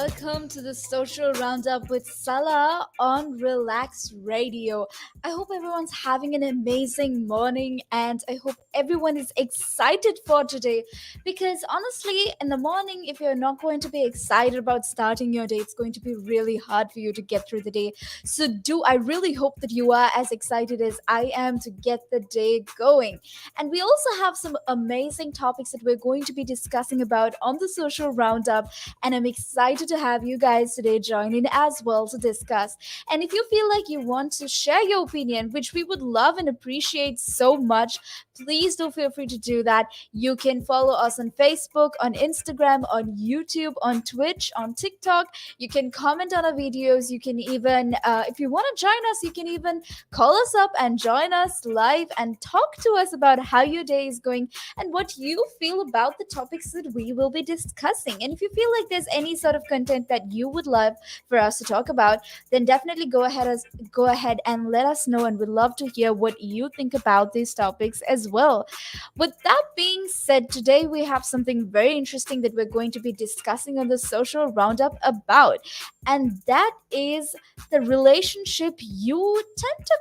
welcome to the social roundup with Sala on Relax Radio. I hope everyone's having an amazing morning and I hope everyone is excited for today because honestly, in the morning, if you're not going to be excited about starting your day, it's going to be really hard for you to get through the day. I really hope that you are as excited as I am to get the day going. And we also have some amazing topics that we're going to be discussing about on the social roundup, and I'm excited to have you guys today join in as well to discuss. And if you feel like you want to share your opinion, which we would love and appreciate so much, please do feel free to do that. You can follow us on Facebook, on Instagram, on YouTube, on Twitch, on TikTok. You can comment on our videos. You can even, if you want to join us, you can even call us up and join us live and talk to us about how your day is going and what you feel about the topics that we will be discussing. And if you feel like there's any sort of content that you would love for us to talk about, then definitely go ahead and let us know, and we'd love to hear what you think about these topics as well. With that being said, today we have something very interesting that we're going to be discussing on the social roundup about, and that is the relationship you tend to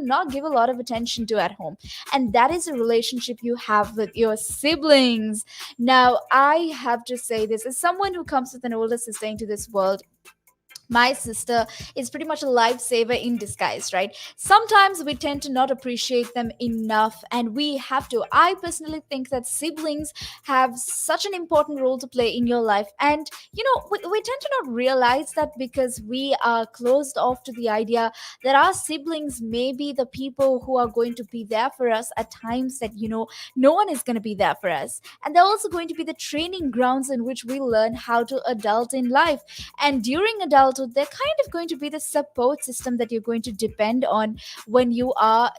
not give a lot of attention to at home, and that is a relationship you have with your siblings. Now, I have to say this as someone who comes with an older sister into this world. My sister is pretty much a lifesaver in disguise, right? Sometimes we tend to not appreciate them enough, and we have to. I personally think that siblings have such an important role to play in your life, and we tend to not realize that because we are closed off to the idea that our siblings may be the people who are going to be there for us at times that no one is going to be there for us, and they're also going to be the training grounds in which we learn how to adult in life. And during adulthood, they're kind of going to be the support system that you're going to depend on when you are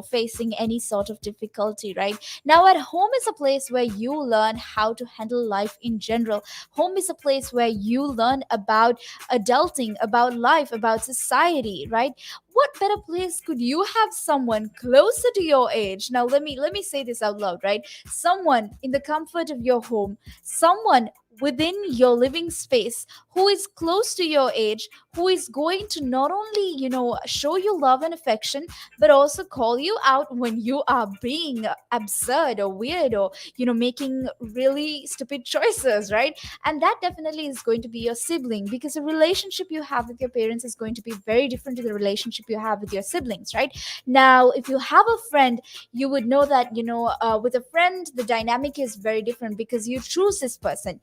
facing any sort of difficulty, right? Now, at home is a place where you learn how to handle life in general. Home is a place where you learn about adulting, about life, about society, right? What better place could you have someone closer to your age? Now, let me say this out loud, right? Someone in the comfort of your home, someone within your living space who is close to your age, who is going to not only show you love and affection, but also call you out when you are being absurd or weird, or making really stupid choices, right? And that definitely is going to be your sibling, because the relationship you have with your parents is going to be very different to the relationship you have with your siblings, right? Now, if you have a friend, you would know that with a friend the dynamic is very different, because you choose this person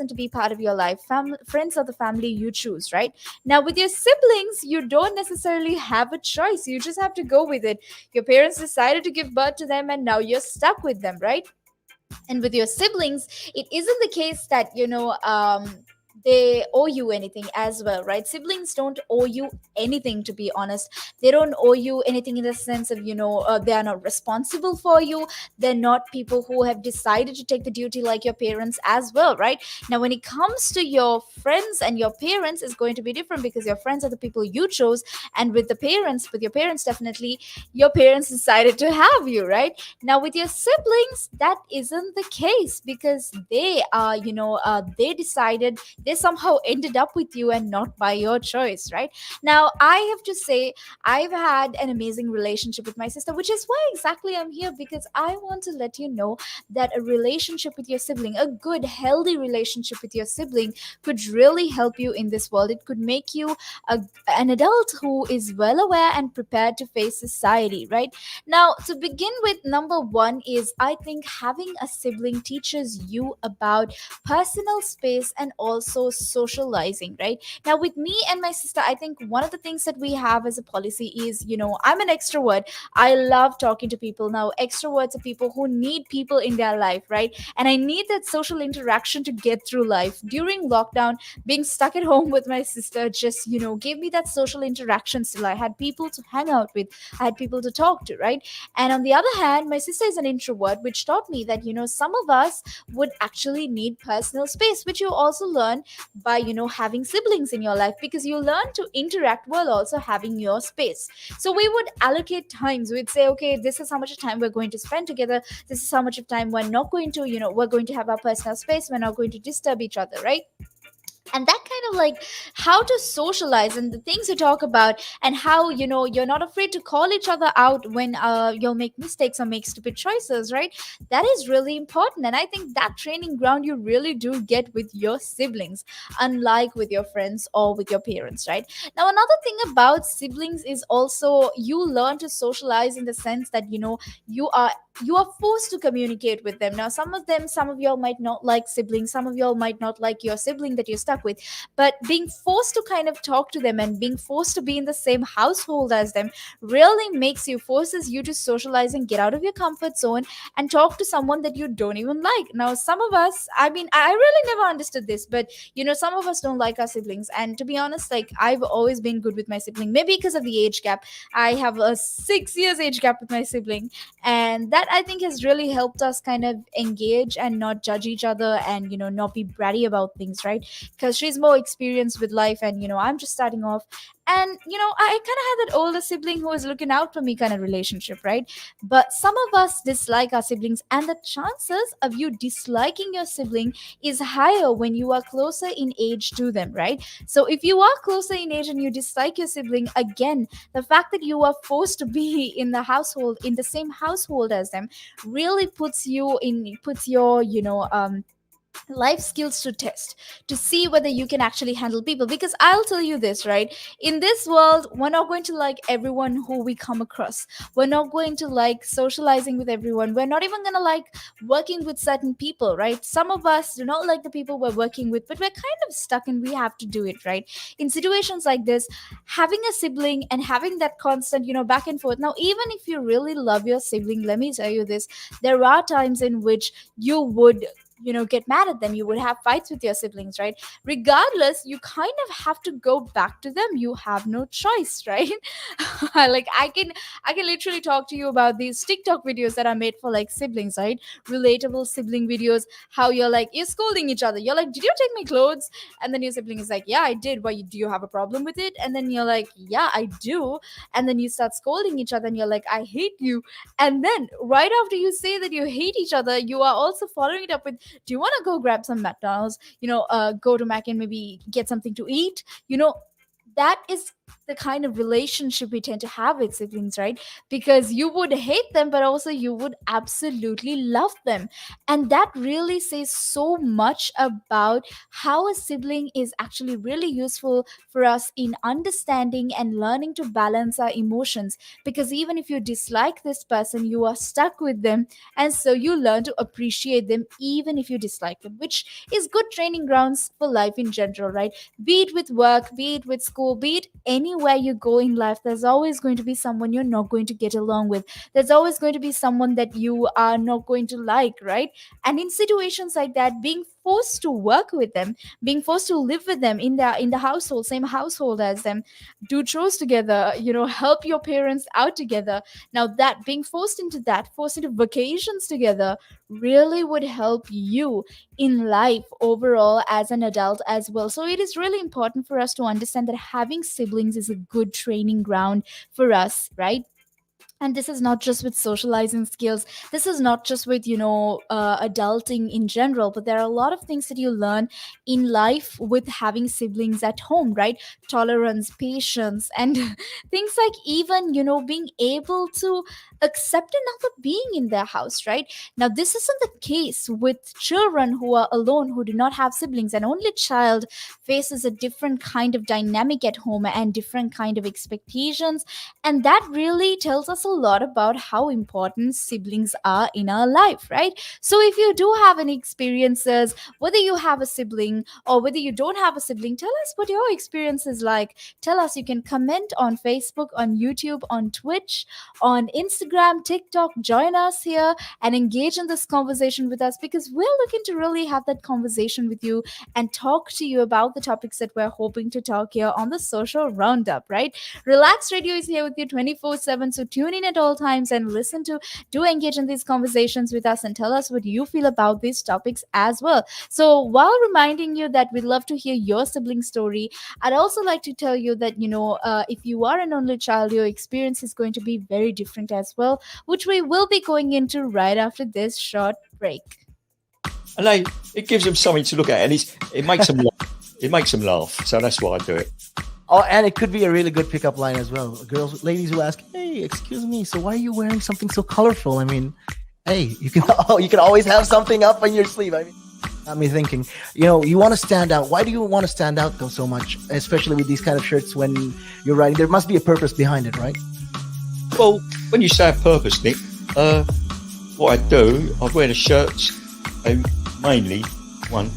to be part of your life. Friends are the family you choose, right? Now, with your siblings, you don't necessarily have a choice. You just have to go with it. Your parents decided to give birth to them, and now you're stuck with them, right? And with your siblings, it isn't the case that they owe you anything as well, right? Siblings don't owe you anything, to be honest. They don't owe you anything in the sense of they are not responsible for you. They're not people who have decided to take the duty like your parents as well, right? Now, when it comes to your friends and your parents, is going to be different, because your friends are the people you chose, and with your parents, definitely your parents decided to have you, right? Now, with your siblings, that isn't the case, because they are, they decided, they somehow ended up with you and not by your choice, right? Now, I have to say, I've had an amazing relationship with my sister, which is why exactly I'm here, because I want to let you know that a relationship with your sibling, a good, healthy relationship with your sibling, could really help you in this world. It could make you an adult who is well aware and prepared to face society, right? Now, to begin with, number one is, I think having a sibling teaches you about personal space and also socializing, right? Now, with me and my sister, I think one of the things that we have as a policy is, I'm an extrovert. I love talking to people. Now, extroverts are people who need people in their life, right? And I need that social interaction to get through life. During lockdown, being stuck at home with my sister just, gave me that social interaction. Still, I had people to hang out with, I had people to talk to, right? And on the other hand, my sister is an introvert, which taught me that, some of us would actually need personal space, which you also learn by, having siblings in your life, because you learn to interact while also having your space. So we would allocate times. We'd say, okay, this is how much time we're going to spend together. This is how much of time we're not going to, we're going to have our personal space. We're not going to disturb each other, right? and that kind of like how to socialize and the things you talk about, and how you're not afraid to call each other out when you'll make mistakes or make stupid choices, right? That is really important, and I think that training ground you really do get with your siblings, unlike with your friends or with your parents, right? Now another thing about siblings is also you learn to socialize in the sense that you are you are forced to communicate with them. Now some of y'all might not like siblings, some of y'all might not like your sibling that you're stuck with, but being forced to kind of talk to them and being forced to be in the same household as them really makes you, forces you to socialize and get out of your comfort zone and talk to someone that you don't even like. Now some of us, I mean, I really never understood this, but some of us don't like our siblings, and to be honest, like, I've always been good with my sibling, maybe because of the age gap. I have a 6 years age gap with my sibling, and that I think has really helped us kind of engage and not judge each other, and not be bratty about things, right? Because she's more experienced with life, and I'm just starting off. And I kind of had that older sibling who was looking out for me kind of relationship, right? But some of us dislike our siblings, and the chances of you disliking your sibling is higher when you are closer in age to them, right? So if you are closer in age and you dislike your sibling, again, the fact that you are forced to be in the household, in the same household as them, really puts your life skills to test, to see whether you can actually handle people. Because I'll tell you this, right? In this world, we're not going to like everyone who we come across. We're not going to like socializing with everyone. We're not even going to like working with certain people, right? Some of us do not like the people we're working with, but we're kind of stuck and we have to do it, right? In situations like this, having a sibling and having that constant back and forth. Now even if you really love your sibling, let me tell you this, there are times in which you would get mad at them, you would have fights with your siblings, right? Regardless, you kind of have to go back to them, you have no choice, right? Like I can literally talk to you about these TikTok videos that are made for like siblings, right? Relatable sibling videos, how you're scolding each other, you're like, did you take my clothes? And then your sibling is like, yeah, I did. Why, do you have a problem with it? And then you're like, yeah, I do. And then you start scolding each other and you're like, I hate you. And then right after you say that you hate each other, you are also following it up with, do you want to go grab some McDonald's? Go to Mac and maybe get something to eat. That is the kind of relationship we tend to have with siblings, right? Because you would hate them, but also you would absolutely love them. And that really says so much about how a sibling is actually really useful for us in understanding and learning to balance our emotions. Because even if you dislike this person, you are stuck with them. And so you learn to appreciate them even if you dislike them, which is good training grounds for life in general, right? Be it with work, be it with school, be it anywhere you go in life, there's always going to be someone you're not going to get along with. There's always going to be someone that you are not going to like, right? And in situations like that, being forced to work with them, being forced to live with them in the household, same household as them, do chores together, help your parents out together. Now that being forced into that, forced into vacations together, really would help you in life overall as an adult as well. So it is really important for us to understand that having siblings is a good training ground for us, right? And this is not just with socializing skills, this is not just with adulting in general, but there are a lot of things that you learn in life with having siblings at home, right? Tolerance, patience, and things like even being able to accept another being in their house, right? Now this isn't the case with children who are alone, who do not have siblings. An only child faces a different kind of dynamic at home and different kind of expectations, and that really tells us a lot about how important siblings are in our life, right? So if you do have any experiences, whether you have a sibling or whether you don't have a sibling, tell us what your experience is like. Tell us. You can comment on Facebook, on YouTube, on Twitch, on Instagram, TikTok. Join us here and engage in this conversation with us, because we're looking to really have that conversation with you and talk to you about the topics that we're hoping to talk here on the social roundup, right? Relax Radio is here with you 24/7. So tune in at all times and do engage in these conversations with us and tell us what you feel about these topics as well. So while reminding you that we'd love to hear your sibling story, I'd also like to tell you that, if you are an only child, your experience is going to be very different as well, which we will be going into right after this short break. And it gives them something to look at, and it makes them laugh. it makes them laugh. So that's why I do it. Oh, and it could be a really good pickup line as well. Girls, ladies who ask, "Hey, excuse me, so why are you wearing something so colorful?" I mean, hey, you can you can always have something up on your sleeve. I mean, got me thinking. You want to stand out. Why do you want to stand out though so much, especially with these kind of shirts when you're riding? There must be a purpose behind it, right? Well, when you say a purpose, Nick, what I do, I wear the shirts mainly one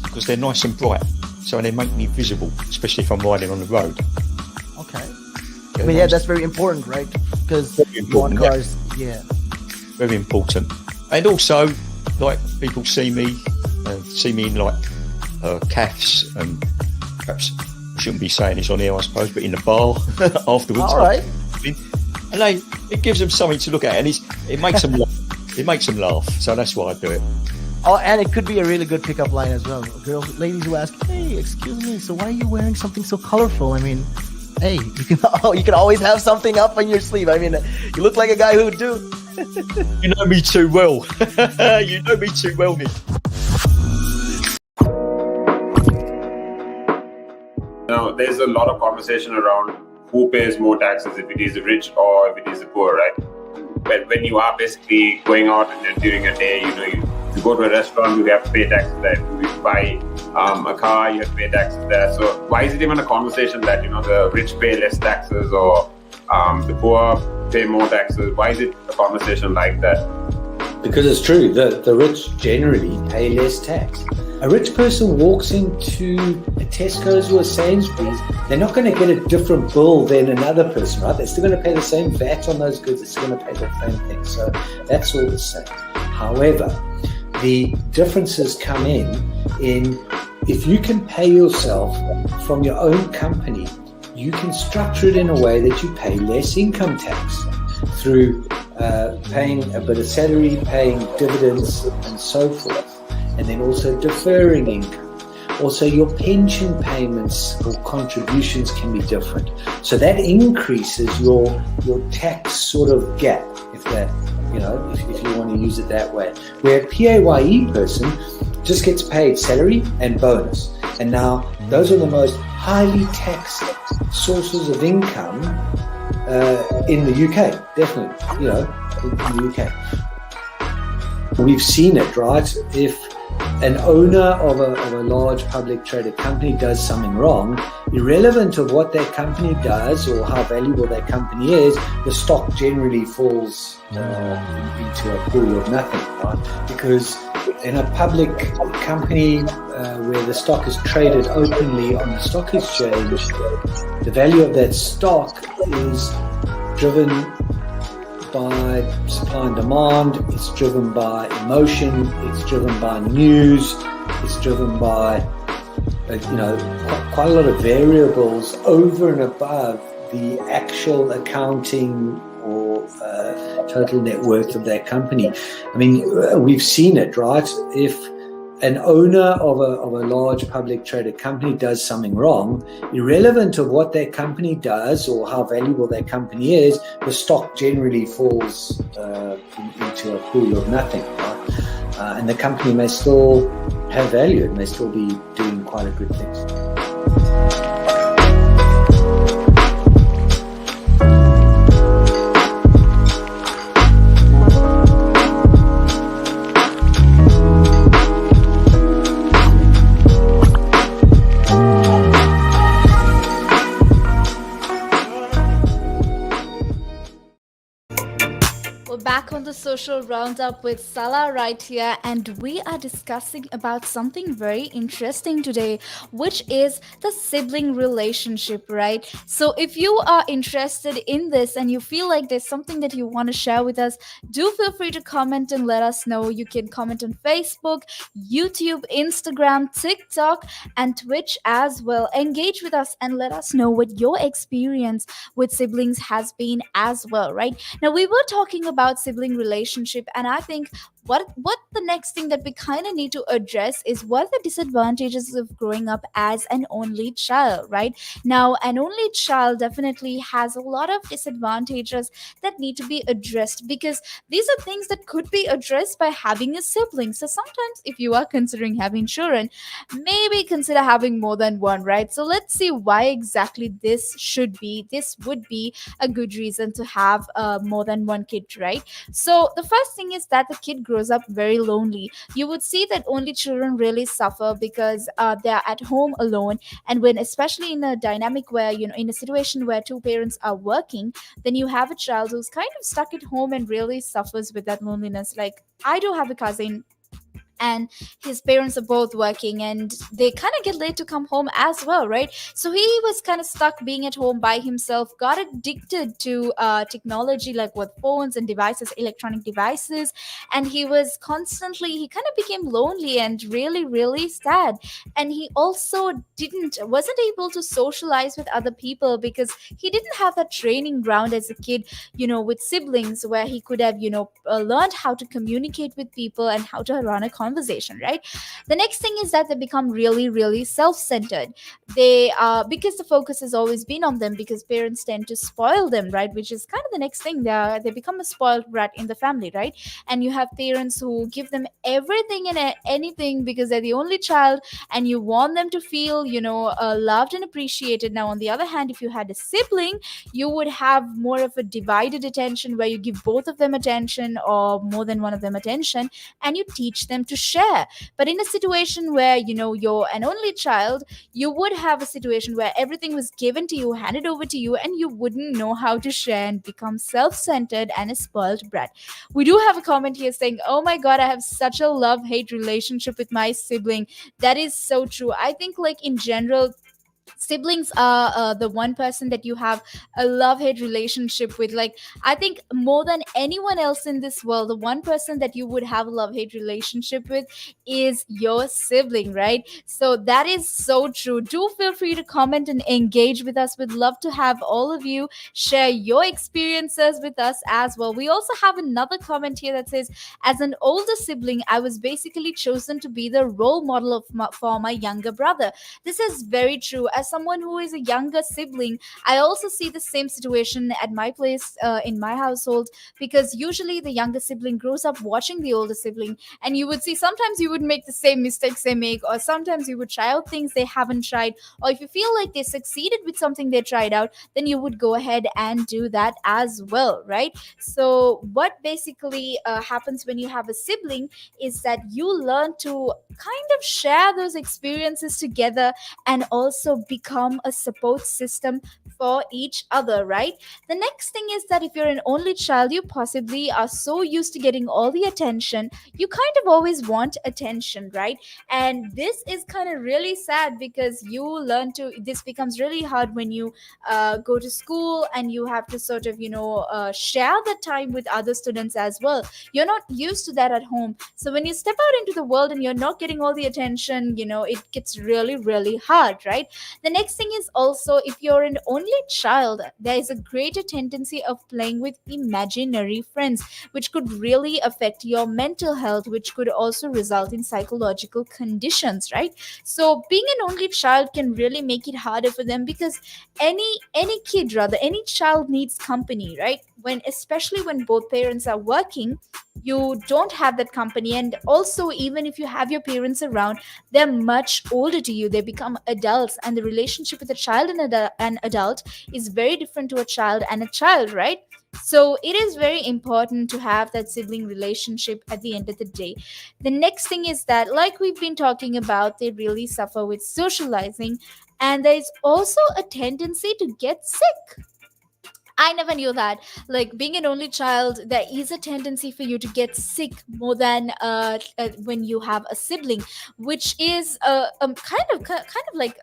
because they're nice and bright, so they make me visible, especially if I'm riding on the road. Okay. I mean, yeah, that's very important, right? Because you want cars, yeah. Very important. And also, like, people see me in like calves, and perhaps I shouldn't be saying this on here, I suppose, but in the bar afterwards. All right. And it gives them something to look at, and it makes them laugh. It makes them laugh. So that's why I do it. Oh, and it could be a really good pickup line as well. Girls, ladies who ask, "Hey, excuse me, so why are you wearing something so colorful?" I mean, hey, you can always have something up on your sleeve. I mean, you look like a guy who would do. You know me too well. You know me too well, Nick. Now, there's a lot of conversation around who pays more taxes, if it is the rich or if it is the poor, right? But when you are basically going out and during a day, you go to a restaurant, you have to pay taxes there. You buy a car, you have to pay taxes there. So why is it even a conversation that, the rich pay less taxes or the poor pay more taxes? Why is it a conversation like that? Because it's true, the rich generally pay less tax. A rich person walks into a Tesco's or a Sainsbury's, they're not going to get a different bill than another person, right? They're still going to pay the same VAT on those goods, they're still going to pay the same thing. So that's all the same. However, the differences come in if you can pay yourself from your own company, you can structure it in a way that you pay less income tax through paying a bit of salary, paying dividends and so forth, and then also deferring income. Also, your pension payments or contributions can be different. So that increases your tax sort of gap, if you want to use it that way. Where a PAYE person just gets paid salary and bonus. And now those are the most highly taxed sources of income in the UK, definitely, in the UK. We've seen it, right? If an owner of a large public traded company does something wrong, irrelevant of what that company does or how valuable that company is, the stock generally falls into a pool of nothing, right? Because in a public company where the stock is traded openly on the stock exchange, the value of that stock is driven by supply and demand, it's driven by emotion, it's driven by news, it's driven by quite a lot of variables over and above the actual accounting or total net worth of that company. I mean, we've seen it, right? If an owner of a large public traded company does something wrong, irrelevant of what that company does or how valuable that company is, the stock generally falls into a pool of nothing, right? And the company may still have value, it may still be doing quite a good thing. Back on the social roundup with Sala right here, and we are discussing about something very interesting today, which is the sibling relationship, right? So if you are interested in this and you feel like there's something that you want to share with us, do feel free to comment and let us know. You can comment on Facebook, YouTube, Instagram, TikTok, and Twitch as well. Engage with us and let us know what your experience with siblings has been as well, right? Now, we were talking about sibling relationship, and I think what the next thing that we kind of need to address is what are the disadvantages of growing up as an only child, right? Now, an only child definitely has a lot of disadvantages that need to be addressed, because these are things that could be addressed by having a sibling. So sometimes if you are considering having children, maybe consider having more than one, right? So let's see why exactly this would be a good reason to have more than one kid, right? So the first thing is that the kid grows up very lonely. You would see that only children really suffer because they're at home alone, and when, especially in a dynamic where, in a situation where two parents are working, then you have a child who's kind of stuck at home and really suffers with that loneliness. Like, I do have a cousin, and his parents are both working, and they kind of get late to come home as well, right? So he was kind of stuck being at home by himself, got addicted to technology, like with phones and devices, electronic devices, and he kind of became lonely and really really sad. And he also didn't wasn't able to socialize with other people because he didn't have that training ground as a kid, with siblings, where he could have, learned how to communicate with people and how to run a conversation, right? The next thing is that they become really, really self-centered. They Because the focus has always been on them, because parents tend to spoil them, right? Which is kind of the next thing. They become a spoiled brat in the family, right? And you have parents who give them everything and anything because they're the only child, and you want them to feel, loved and appreciated. Now, on the other hand, if you had a sibling, you would have more of a divided attention, where you give both of them attention or more than one of them attention, and you teach them to share. But in a situation where, you're an only child, you would have a situation where everything was given to you, handed over to you, and you wouldn't know how to share and become self-centered and a spoiled brat. We do have a comment here saying, oh my god, I have such a love-hate relationship with my sibling. That is so true. I think, like, in general, siblings are the one person that you have a love hate relationship with. Like, I think more than anyone else in this world, the one person that you would have a love hate relationship with is your sibling, right? So that is so true. Do feel free to comment and engage with us. We'd love to have all of you share your experiences with us as well. We also have another comment here that says, as an older sibling, I was basically chosen to be the role model for my younger brother. This is very true. As someone who is a younger sibling, I also see the same situation at my place, in my household, because usually the younger sibling grows up watching the older sibling, and you would see sometimes you would make the same mistakes they make, or sometimes you would try out things they haven't tried, or if you feel like they succeeded with something they tried out, then you would go ahead and do that as well, right? So what basically happens when you have a sibling is that you learn to kind of share those experiences together, and also become a support system for each other, right? The next thing is that if you're an only child, you possibly are so used to getting all the attention, you kind of always want attention, right? And this is kind of really sad, because this becomes really hard when you go to school, and you have to sort of, share the time with other students as well. You're not used to that at home. So when you step out into the world and you're not getting all the attention, it gets really, really hard, right? The next thing is also, if you're an only child, there is a greater tendency of playing with imaginary friends, which could really affect your mental health, which could also result in psychological conditions, right? So being an only child can really make it harder for them, because any kid, rather, any child needs company, right? Especially when both parents are working, you don't have that company. And also, even if you have your parents around, they're much older to you, they become adults, and the relationship with a child and an adult is very different to a child and a child, right? So it is very important to have that sibling relationship at the end of the day. The next thing is that, like we've been talking about, they really suffer with socializing, and there's also a tendency to get sick. I never knew that. Like, being an only child, there is a tendency for you to get sick more than when you have a sibling, which is kind of like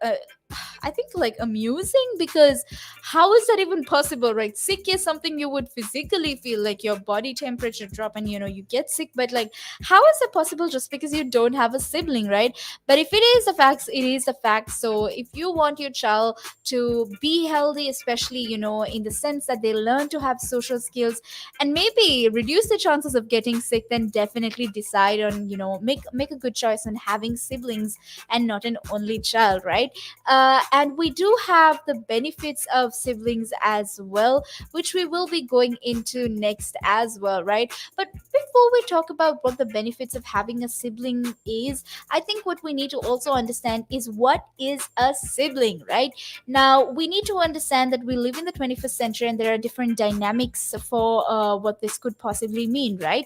I think like amusing, because how is that even possible, right? Sick is something you would physically feel, like your body temperature drop and you get sick, but like how is it possible just because you don't have a sibling, right? But if it is a fact, it is a fact. So if you want your child to be healthy, especially in the sense that they learn to have social skills and maybe reduce the chances of getting sick, then definitely decide on make a good choice on having siblings and not an only child, right? And we do have the benefits of siblings as well, which we will be going into next as well, right? But before we talk about what the benefits of having a sibling is, I think what we need to also understand is what is a sibling, right? Now, we need to understand that we live in the 21st century and there are different dynamics for what this could possibly mean, right?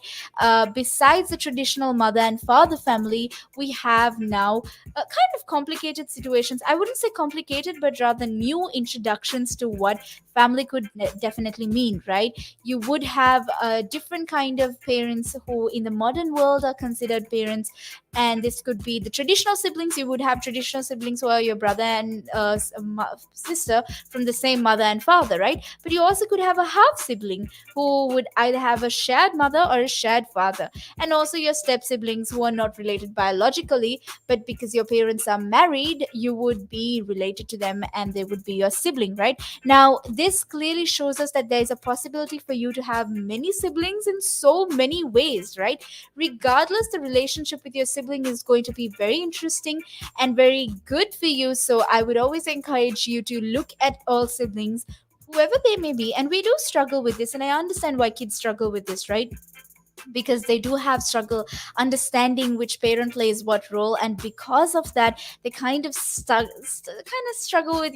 Besides the traditional mother and father family, we have now kind of complicated situations. I wouldn't say complicated, but rather new introductions to what family could definitely mean, right? You would have a different kind of parents who in the modern world are considered parents, and this could be the traditional siblings. You would have traditional siblings who are your brother and sister from the same mother and father, right? But you also could have a half sibling who would either have a shared mother or a shared father, and also your step siblings who are not related biologically, but because your parents are married, you would be related to them and they would be your sibling, right? Now, this clearly shows us that there is a possibility for you to have many siblings in so many ways, right? Regardless, the relationship with your sibling is going to be very interesting and very good for you. So, I would always encourage you to look at all siblings, whoever they may be. And we do struggle with this, and I understand why kids struggle with this, right? Because they do have struggle understanding which parent plays what role, and because of that they kind of struggle with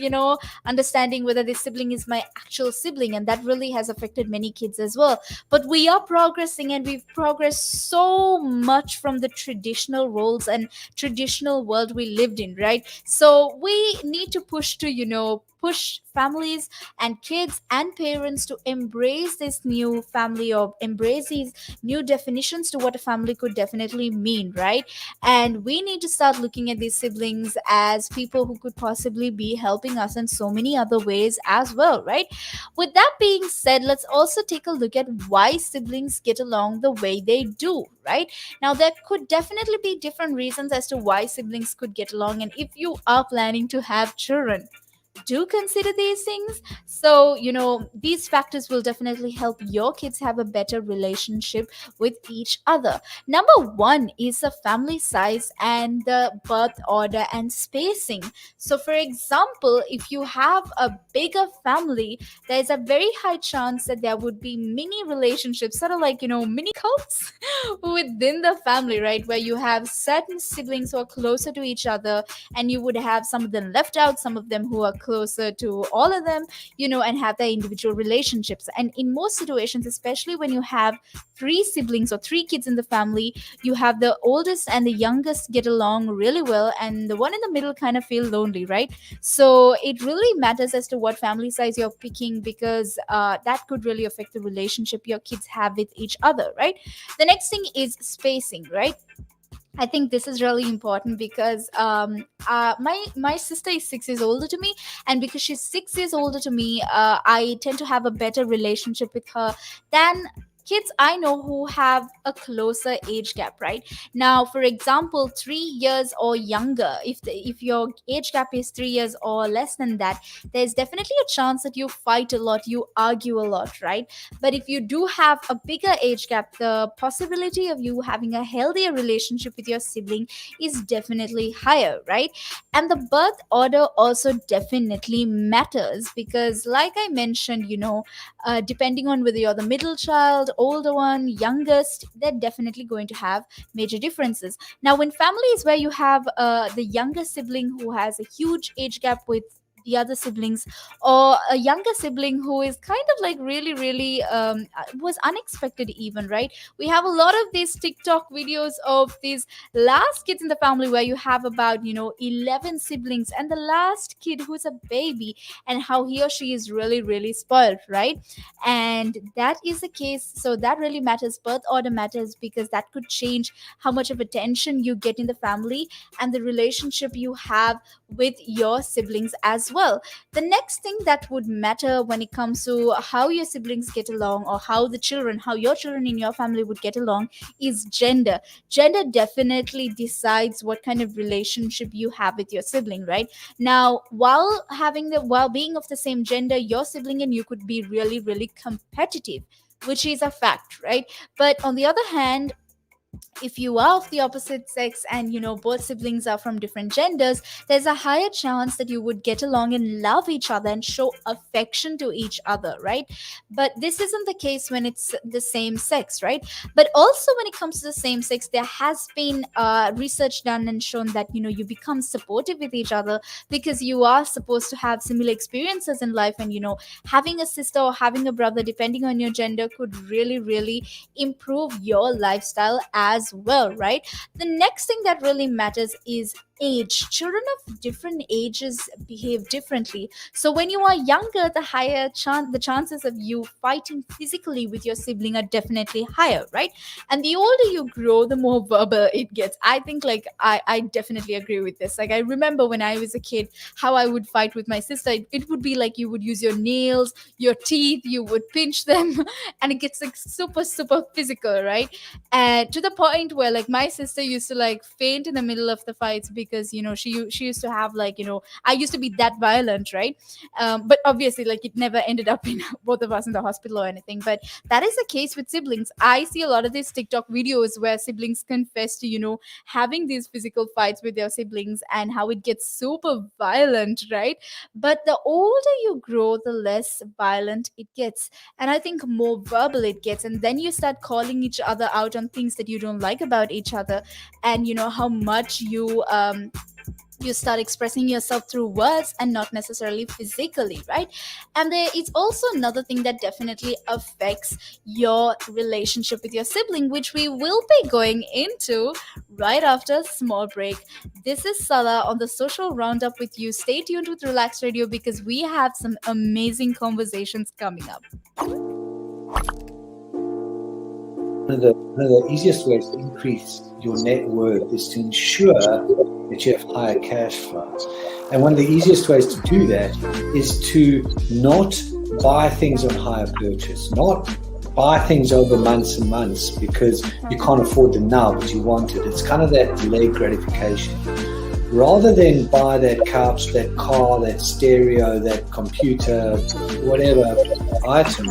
understanding whether this sibling is my actual sibling, and that really has affected many kids as well. But we are progressing, and we've progressed so much from the traditional roles and traditional world we lived in, right? So we need to push to push families and kids and parents to embrace this new family, or embrace these new definitions to what a family could definitely mean, right? And we need to start looking at these siblings as people who could possibly be helping us in so many other ways as well, right? With that being said, let's also take a look at why siblings get along the way they do, right? Now, there could definitely be different reasons as to why siblings could get along, and if you are planning to have children, do consider these things. So these factors will definitely help your kids have a better relationship with each other. Number one is the family size and the birth order and spacing. So for example, if you have a bigger family, there's a very high chance that there would be mini relationships, sort of like mini cults within the family, right? Where you have certain siblings who are closer to each other, and you would have some of them left out, some of them who are closer to all of them, and have their individual relationships. And in most situations, especially when you have three siblings or three kids in the family, you have the oldest and the youngest get along really well, and the one in the middle kind of feel lonely, right? So it really matters as to what family size you're picking, because that could really affect the relationship your kids have with each other, right? The next thing is spacing, right? I think this is really important because my sister is 6 years older to me, and because she's 6 years older to me, I tend to have a better relationship with her than kids I know who have a closer age gap. Right now, for example, 3 years or younger, if your age gap is 3 years or less than that, there's definitely a chance that you fight a lot, you argue a lot, right? But if you do have a bigger age gap, the possibility of you having a healthier relationship with your sibling is definitely higher, right? And the birth order also definitely matters because, like I mentioned, depending on whether you're the middle child, older one, youngest, they're definitely going to have major differences. Now, in families where you have the younger sibling who has a huge age gap with the other siblings, or a younger sibling who is kind of like really really was unexpected even, right? We have a lot of these TikTok videos of these last kids in the family where you have about 11 siblings, and the last kid who's a baby, and how he or she is really really spoiled, right? And that is the case, so that really matters. Birth order matters because that could change how much of attention you get in the family and the relationship you have with your siblings as well. The next thing that would matter when it comes to how your siblings get along, or how your children in your family would get along, is gender. Gender definitely decides what kind of relationship you have with your sibling, right? Now, while being of the same gender, your sibling and you could be really really competitive, which is a fact, right? But on the other hand, if you are of the opposite sex, and both siblings are from different genders, there's a higher chance that you would get along and love each other and show affection to each other, right? But this isn't the case when it's the same sex, right? But also when it comes to the same sex, there has been research done and shown that you become supportive with each other because you are supposed to have similar experiences in life, and having a sister or having a brother, depending on your gender, could really really improve your lifestyle as well, right? The next thing that really matters is age. Children of different ages behave differently. So when you are younger, the chances of you fighting physically with your sibling are definitely higher, right? And the older you grow, the more verbal it gets. I think, like, I definitely agree with this. Like, I remember when I was a kid, how I would fight with my sister. It would be like you would use your nails, your teeth, you would pinch them, and it gets like super super physical, right? And to the point where, like, my sister used to like faint in the middle of the fights because she used to have, like, I used to be that violent, right? But obviously, like, it never ended up in both of us in the hospital or anything. But that is the case with siblings. I see a lot of these TikTok videos where siblings confess to having these physical fights with their siblings, and how it gets super violent, right? But the older you grow, the less violent it gets, and I think more verbal it gets. And then you start calling each other out on things that you don't like about each other, and how much you start expressing yourself through words and not necessarily physically, right? And there is also another thing that definitely affects your relationship with your sibling, which we will be going into right after a small break. This is Sala on the Social Roundup with you. Stay tuned with Relax Radio because we have some amazing conversations coming up. One of the easiest ways to increase your net worth is to ensure that you have higher cash flows. And one of the easiest ways to do that is to not buy things on hire purchase, not buy things over months and months because you can't afford them now, but you want it. It's kind of that delayed gratification. Rather than buy that couch, that car, that stereo, that computer, whatever item,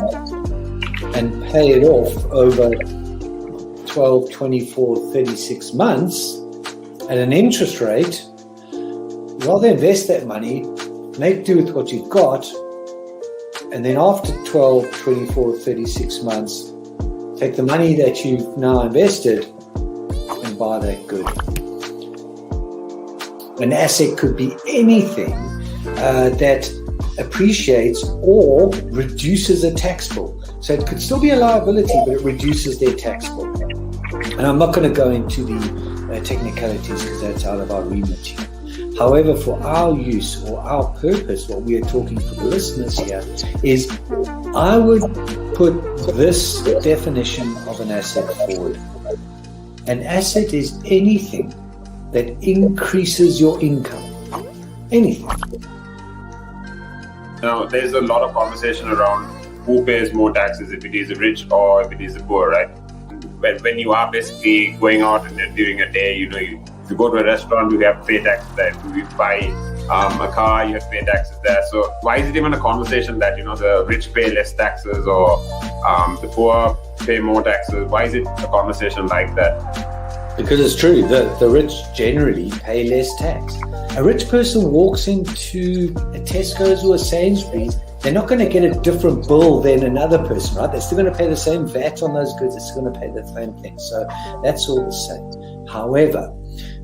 and pay it off over 12, 24, 36 months at an interest rate, rather invest that money, make do with what you've got, and then after 12, 24, 36 months, take the money that you've now invested and buy that good. An asset could be anything that appreciates or reduces a tax bill. So it could still be a liability, but it reduces their tax bill. And I'm not going to go into the technicalities because that's out of our remit here. However, for our use or our purpose, what we are talking for the listeners here is I would put this definition of an asset forward. An asset is anything that increases your income. Anything. Now, there's a lot of conversation around who pays more taxes, if it is the rich or if it is the poor, right? When you are basically going out and during a day, if you go to a restaurant, you have to pay taxes there. If you buy a car, you have to pay taxes there. So why is it even a conversation that, the rich pay less taxes or the poor pay more taxes? Why is it a conversation like that? Because it's true that the rich generally pay less tax. A rich person walks into a Tesco's or a Sainsbury's, they're not going to get a different bill than another person, right? They're still going to pay the same VAT on those goods. They're still going to pay the same thing. So that's all the same. However,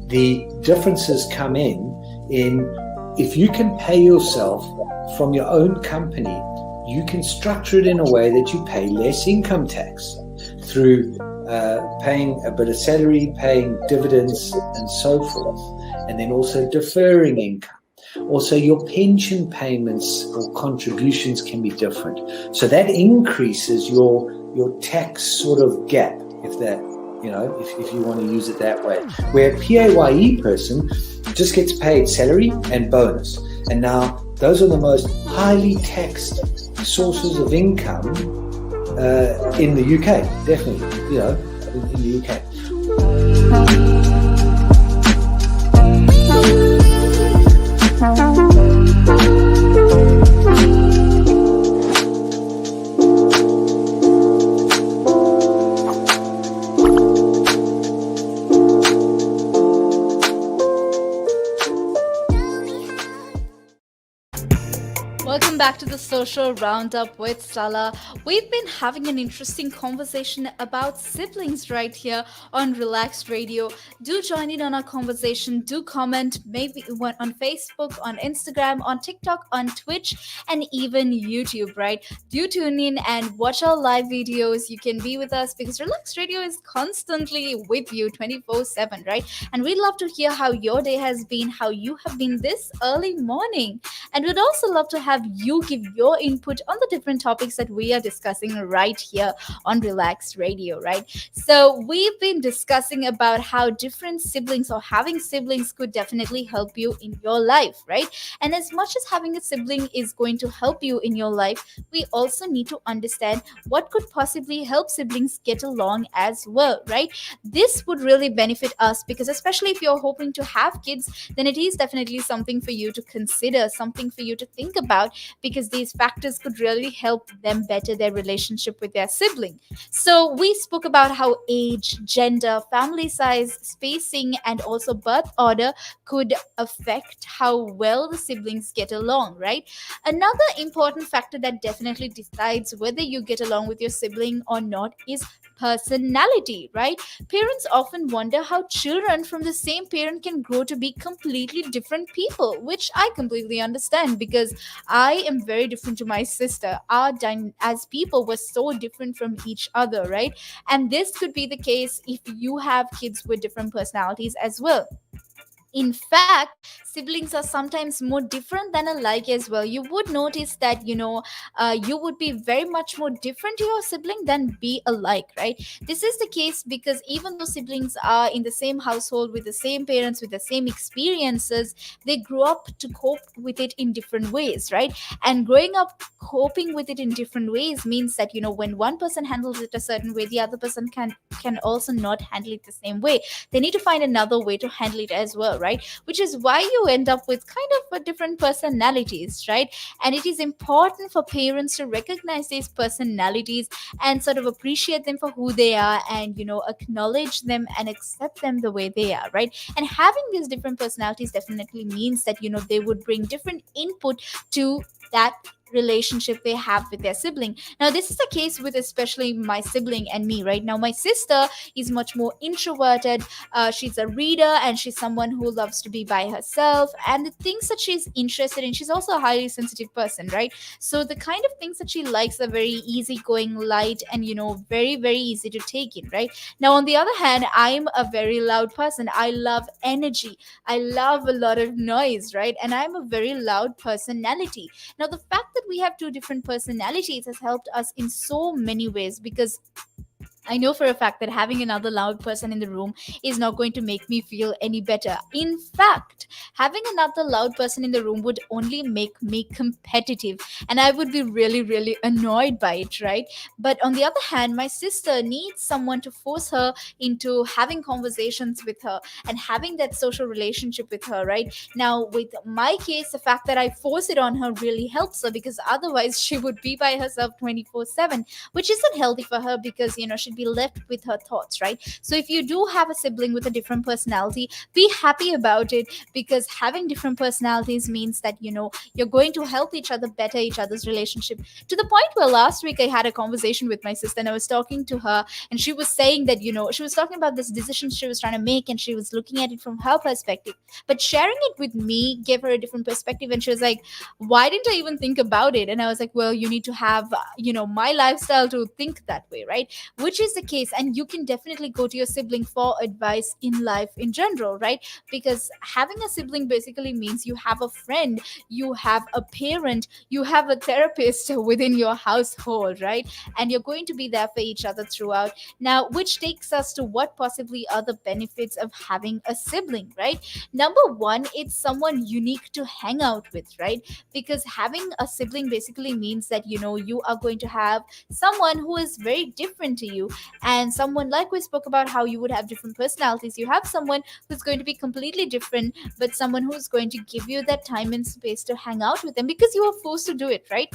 the differences come in if you can pay yourself from your own company, you can structure it in a way that you pay less income tax through paying a bit of salary, paying dividends, and so forth, and then also deferring income. Also, your pension payments or contributions can be different. So that increases your tax sort of gap, if that, if you want to use it that way. Where a PAYE person just gets paid salary and bonus. And now those are the most highly taxed sources of income in the UK, definitely, in the UK. Welcome back to the Social Roundup with Sala. We've been having an interesting conversation about siblings right here on Relax Radio. Do join in on our conversation. Do comment, maybe on Facebook, on Instagram, on TikTok, on Twitch, and even YouTube, right? Do tune in and watch our live videos. You can be with us because Relax Radio is constantly with you 24/7, right? And we'd love to hear how your day has been, how you have been this early morning. And we'd also love to have you give your input on the different topics that we are discussing right here on Relax Radio, right? So we've been discussing about how different siblings or having siblings could definitely help you in your life, right? And as much as having a sibling is going to help you in your life, we also need to understand what could possibly help siblings get along as well, right? This would really benefit us because especially if you're hoping to have kids, then it is definitely something for you to consider, something for you to think about, because these factors could really help them better their relationship with their sibling. So we spoke about how age, gender, family size, spacing, and also birth order could affect how well the siblings get along, right? Another important factor that definitely decides whether you get along with your sibling or not is personality, right? Parents often wonder how children from the same parent can grow to be completely different people, which I completely understand because I am very different to my sister. As people were so different from each other, right? And this could be the case if you have kids with different personalities as well. In fact, siblings are sometimes more different than alike as well. You would notice that, you would be very much more different to your sibling than be alike, right? This is the case because even though siblings are in the same household with the same parents, with the same experiences, they grew up to cope with it in different ways, right? And growing up coping with it in different ways means that, when one person handles it a certain way, the other person can also not handle it the same way. They need to find another way to handle it as well, right? Which is why you end up with kind of a different personalities, right? And it is important for parents to recognize these personalities and sort of appreciate them for who they are and, acknowledge them and accept them the way they are, right? And having these different personalities definitely means that, they would bring different input to that relationship they have with their sibling. Now, this is the case with especially my sibling and me, right? Now, my sister is much more introverted. She's a reader and she's someone who loves to be by herself. And the things that she's interested in, she's also a highly sensitive person, right? So the kind of things that she likes are very easygoing, light, and, very, very easy to take in, right? Now, on the other hand, I'm a very loud person. I love energy. I love a lot of noise, right? And I'm a very loud personality. Now, the fact that we have two different personalities has helped us in so many ways because I know for a fact that having another loud person in the room is not going to make me feel any better. In fact, having another loud person in the room would only make me competitive and I would be really, really annoyed by it, right? But on the other hand, my sister needs someone to force her into having conversations with her and having that social relationship with her, right? Now, with my case, the fact that I force it on her really helps her because otherwise she would be by herself 24/7, which isn't healthy for her because, she be left with her thoughts, right? So if you do have a sibling with a different personality, be happy about it, because having different personalities means that you're going to help each other better each other's relationship, to the point where last week I had a conversation with my sister, and I was talking to her, and she was saying that she was talking about this decision she was trying to make, and she was looking at it from her perspective, but sharing it with me gave her a different perspective, and she was like, why didn't I even think about it? And I was like, well, you need to have my lifestyle to think that way, right? Which is the case, and you can definitely go to your sibling for advice in life in general, right? Because having a sibling basically means you have a friend, you have a parent, you have a therapist within your household, right? And you're going to be there for each other throughout. Now, which takes us to what possibly are the benefits of having a sibling, right? Number one, it's someone unique to hang out with, right? Because having a sibling basically means that you are going to have someone who is very different to you, and someone, like we spoke about how you would have different personalities, you have someone who's going to be completely different, but someone who's going to give you that time and space to hang out with them, because you are forced to do it, right?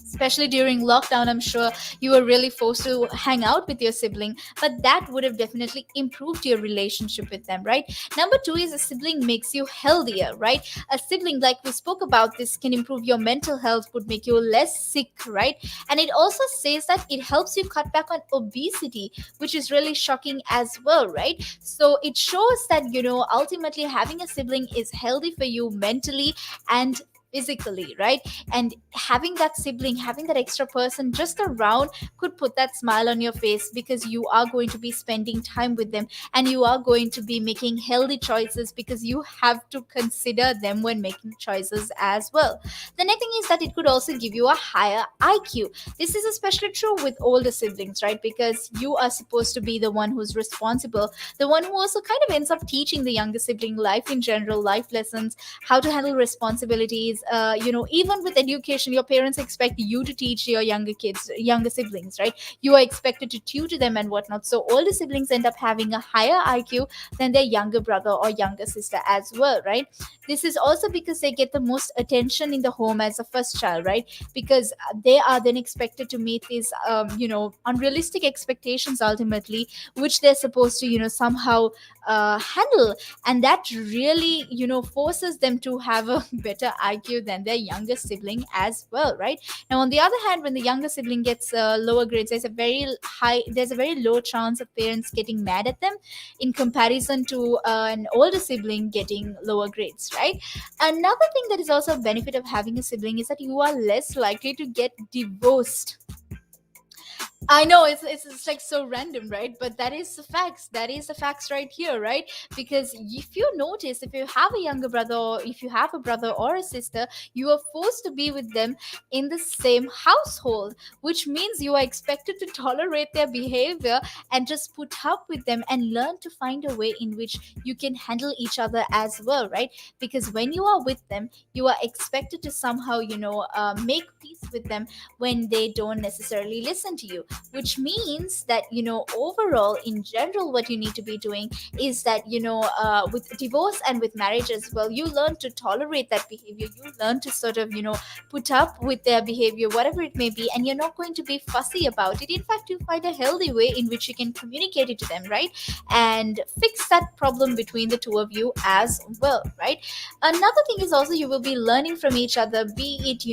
Especially during lockdown, I'm sure you were really forced to hang out with your sibling, but that would have definitely improved your relationship with them, right? Number two is a sibling makes you healthier, right? A sibling, like we spoke about, this can improve your mental health, would make you less sick, right? And it also says that it helps you cut back on obesity, which is really shocking as well, right? So it shows that ultimately having a sibling is healthy for you mentally and physically, right? And having that sibling, having that extra person just around could put that smile on your face, because you are going to be spending time with them, and you are going to be making healthy choices, because you have to consider them when making choices as well. The next thing is that it could also give you a higher IQ. This is especially true with older siblings, right? Because you are supposed to be the one who's responsible, the one who also kind of ends up teaching the younger sibling life in general, life lessons, how to handle responsibilities. Even with education, your parents expect you to teach your younger siblings, right? You are expected to tutor them and whatnot. So older siblings end up having a higher IQ than their younger brother or younger sister as well, right? This is also because they get the most attention in the home as a first child, right? Because they are then expected to meet these unrealistic expectations ultimately, which they're supposed to somehow handle, and that really forces them to have a better IQ than their younger sibling as well, right? Now, on the other hand, when the younger sibling gets lower grades, there's a very low chance of parents getting mad at them in comparison to an older sibling getting lower grades, right? Another thing that is also a benefit of having a sibling is that you are less likely to get divorced. I know it's like so random, right? But that is the facts. That is the facts right here, right? Because if you notice, if you have a younger brother, or if you have a brother or a sister, you are forced to be with them in the same household, which means you are expected to tolerate their behavior and just put up with them and learn to find a way in which you can handle each other as well, right? Because when you are with them, you are expected to somehow, make peace with them when they don't necessarily listen to you, which means that overall in general what you need to be doing is that with divorce and with marriage as well, you learn to tolerate that behavior, you learn to sort of put up with their behavior, whatever it may be, and you're not going to be fussy about it. In fact, you find a healthy way in which you can communicate it to them, right? And fix that problem between the two of you as well, right? Another thing is also you will be learning from each other, be it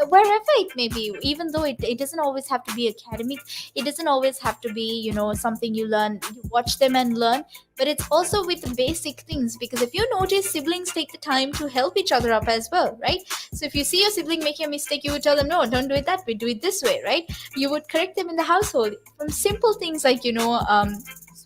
wherever it may be, even though it doesn't always have to be academic, it doesn't always have to be something you learn, you watch them and learn, but it's also with the basic things, because if you notice, siblings take the time to help each other up as well, right? So if you see your sibling making a mistake, you would tell them, no, don't do it that way, do it this way, right? You would correct them in the household from simple things like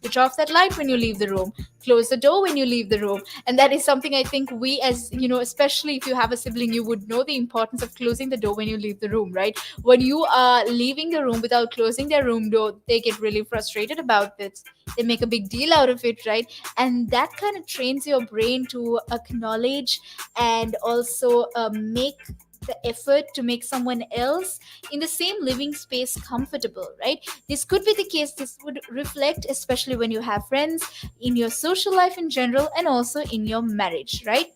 switch off that light when you leave the room, close the door when you leave the room. And that is something I think we, as especially if you have a sibling, you would know the importance of closing the door when you leave the room, right? When you are leaving the room without closing their room door, they get really frustrated about this, they make a big deal out of it, right? And that kind of trains your brain to acknowledge and also make the effort to make someone else in the same living space comfortable, right? This could be the case. This would reflect especially when you have friends, in your social life in general, and also in your marriage, right?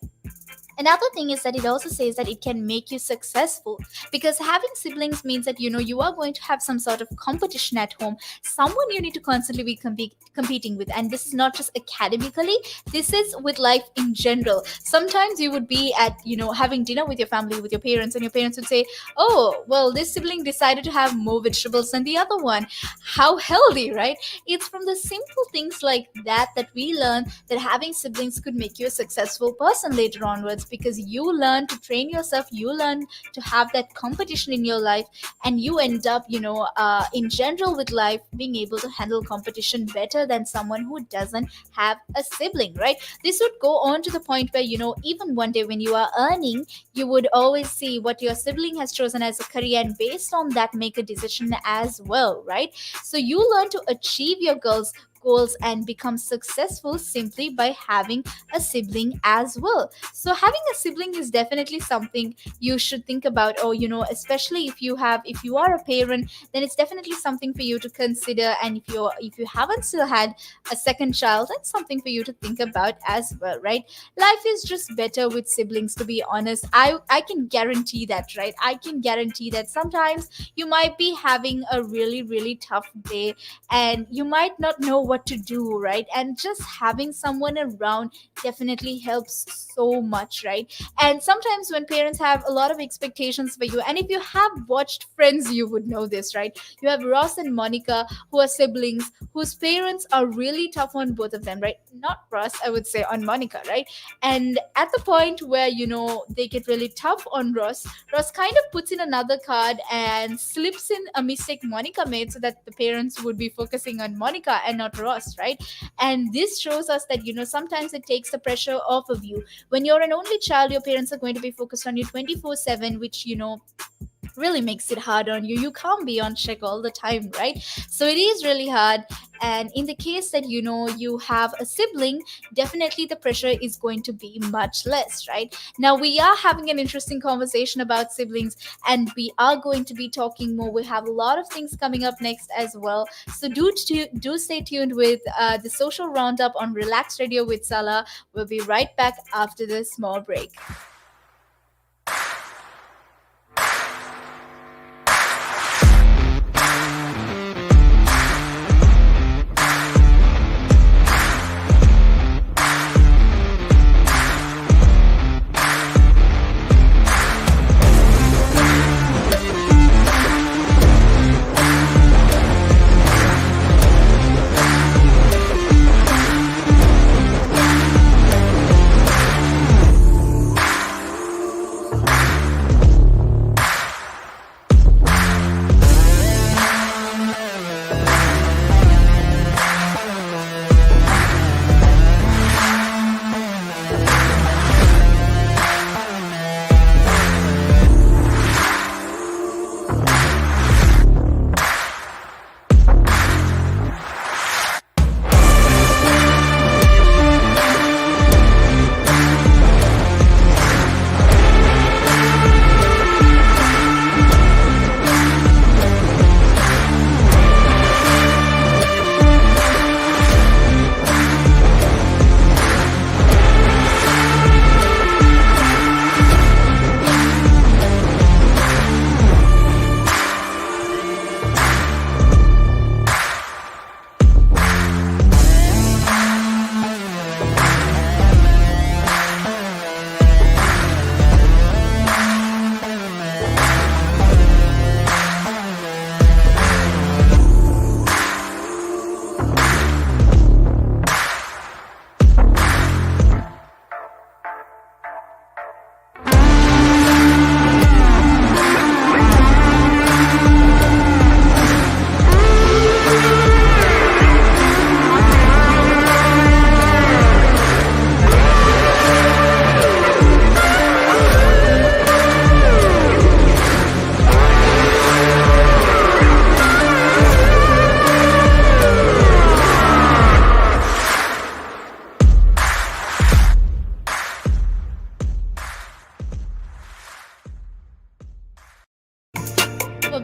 Another thing is that it also says that it can make you successful, because having siblings means that you are going to have some sort of competition at home, someone you need to constantly be competing with. And this is not just academically, this is with life in general. Sometimes you would be at having dinner with your family, with your parents, and your parents would say, oh well, this sibling decided to have more vegetables than the other one. How healthy, right? It's from the simple things like that that we learn that having siblings could make you a successful person later onwards, because you learn to train yourself, you learn to have that competition in your life, and you end up in general with life being able to handle competition better than someone who doesn't have a sibling, right? This would go on to the point where even one day when you are earning, you would always see what your sibling has chosen as a career, and based on that make a decision as well, right? So you learn to achieve your goals and become successful simply by having a sibling as well. So having a sibling is definitely something you should think about, or especially if you are a parent, then it's definitely something for you to consider. And if you haven't still had a second child, that's something for you to think about as well, right? Life is just better with siblings, to be honest. I can guarantee that, right? I can guarantee that sometimes you might be having a really really tough day, and you might not know what to do, right? And just having someone around definitely helps so much, right? And sometimes when parents have a lot of expectations for you, and if you have watched Friends, you would know this, right? You have Ross and Monica, who are siblings, whose parents are really tough on both of them, right? Not Ross, I would say, on Monica, right? And at the point where they get really tough on Ross kind of puts in another card and slips in a mistake Monica made, so that the parents would be focusing on Monica and not Ross, right? And this shows us that sometimes it takes the pressure off of you. When you're an only child, your parents are going to be focused on you 24/7, which really makes it hard on you. You can't be on check all the time, right? So it is really hard. And in the case that you have a sibling, definitely the pressure is going to be much less, right? Now we are having an interesting conversation about siblings, and we are going to be talking more. We have a lot of things coming up next as well, so do stay tuned with the social roundup on Relax Radio with Sala. We'll be right back after this small break.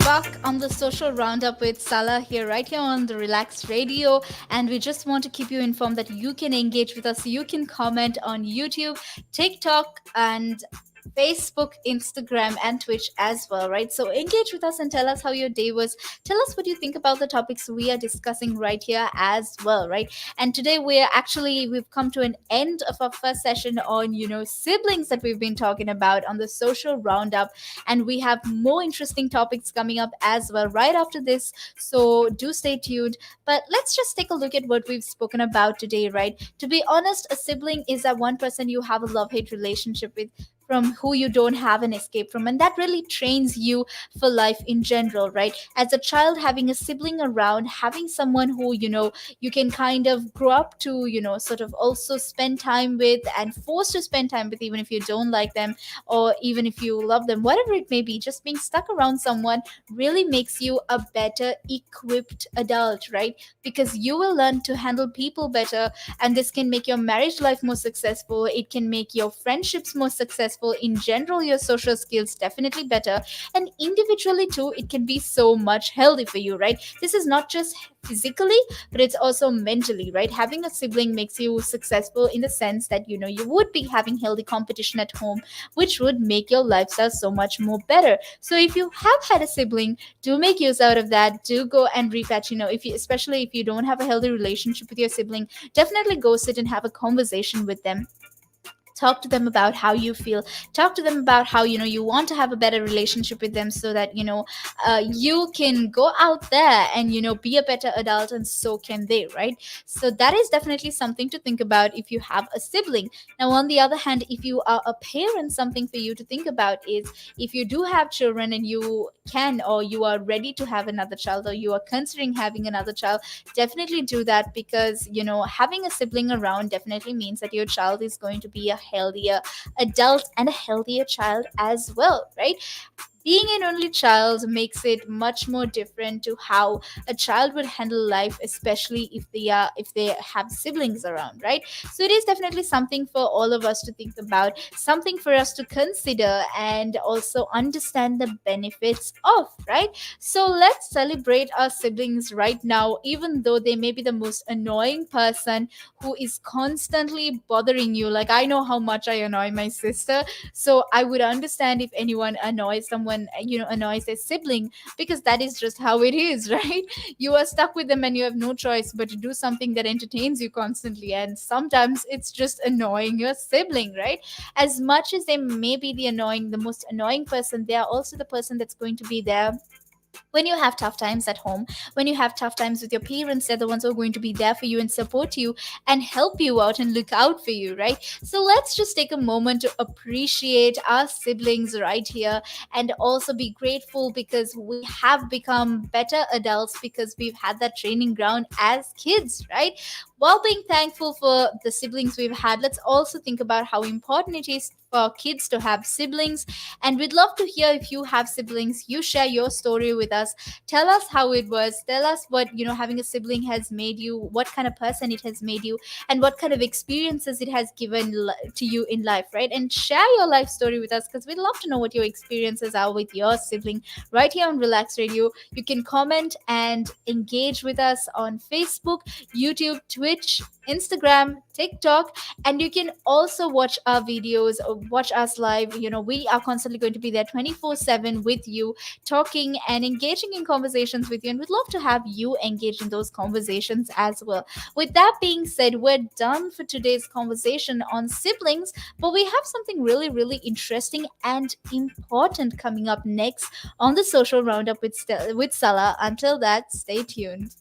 back on the social roundup with Sala here, right here on the Relax Radio. And we just want to keep you informed that you can engage with us. You can comment on YouTube, TikTok, and Facebook, Instagram, and Twitch as well, right? So engage with us and tell us how your day was. Tell us what you think about the topics we are discussing right here as well, right? And today we've come to an end of our first session on, siblings that we've been talking about on the social roundup. And we have more interesting topics coming up as well right after this. So do stay tuned. But let's just take a look at what we've spoken about today, right? To be honest, a sibling is that one person you have a love hate relationship with, from who you don't have an escape from. And that really trains you for life in general, right? As a child, having a sibling around, having someone who, you can kind of grow up to, sort of also spend time with and forced to spend time with, even if you don't like them or even if you love them, whatever it may be, just being stuck around someone really makes you a better equipped adult, right? Because you will learn to handle people better, and this can make your marriage life more successful. It can make your friendships more successful. In general, your social skills definitely better, and individually too, it can be so much healthy for you, right? This is not just physically, but it's also mentally, right? Having a sibling makes you successful in the sense that you would be having healthy competition at home, which would make your lifestyle so much more better. So if you have had a sibling, do make use out of that. Do go and repatch. If you, especially if you don't have a healthy relationship with your sibling, definitely go sit and have a conversation with them. Talk to them about how you feel. Talk to them about how you want to have a better relationship with them, so that you can go out there and be a better adult, and so can they, right? So that is definitely something to think about if you have a sibling. Now, on the other hand, if you are a parent, something for you to think about is, if you do have children and you can, or you are ready to have another child, or you are considering having another child, definitely do that, because having a sibling around definitely means that your child is going to be a healthier adult and a healthier child as well, right? Being an only child makes it much more different to how a child would handle life, especially if they have siblings around, right? So it is definitely something for all of us to think about, something for us to consider and also understand the benefits of, right? So let's celebrate our siblings right now, even though they may be the most annoying person who is constantly bothering you. Like, I know how much I annoy my sister, so I would understand if anyone annoys someone, annoys their sibling, because that is just how it is, right? You are stuck with them and you have no choice but to do something that entertains you constantly, and sometimes it's just annoying your sibling, right? As much as they may be the most annoying person, they are also the person that's going to be there when you have tough times at home, when you have tough times with your parents. They're the ones who are going to be there for you and support you and help you out and look out for you, right? So let's just take a moment to appreciate our siblings right here, and also be grateful because we have become better adults because we've had that training ground as kids, right? While being thankful for the siblings we've had, let's also think about how important it is for kids to have siblings. And we'd love to hear if you have siblings. You share your story with us. Tell us how it was. Tell us what, having a sibling has made you, what kind of person it has made you, and what kind of experiences it has given to you in life, right? And share your life story with us, because we'd love to know what your experiences are with your sibling right here on Relax Radio. You can comment and engage with us on Facebook, YouTube, Twitch, Instagram, TikTok, and you can also watch our videos or watch us live. We are constantly going to be there 24/7 with you, talking and engaging in conversations with you, and we'd love to have you engage in those conversations as well. With that being said, we're done for today's conversation on siblings, but we have something really, really interesting and important coming up next on the social roundup with Sala. Until that, stay tuned.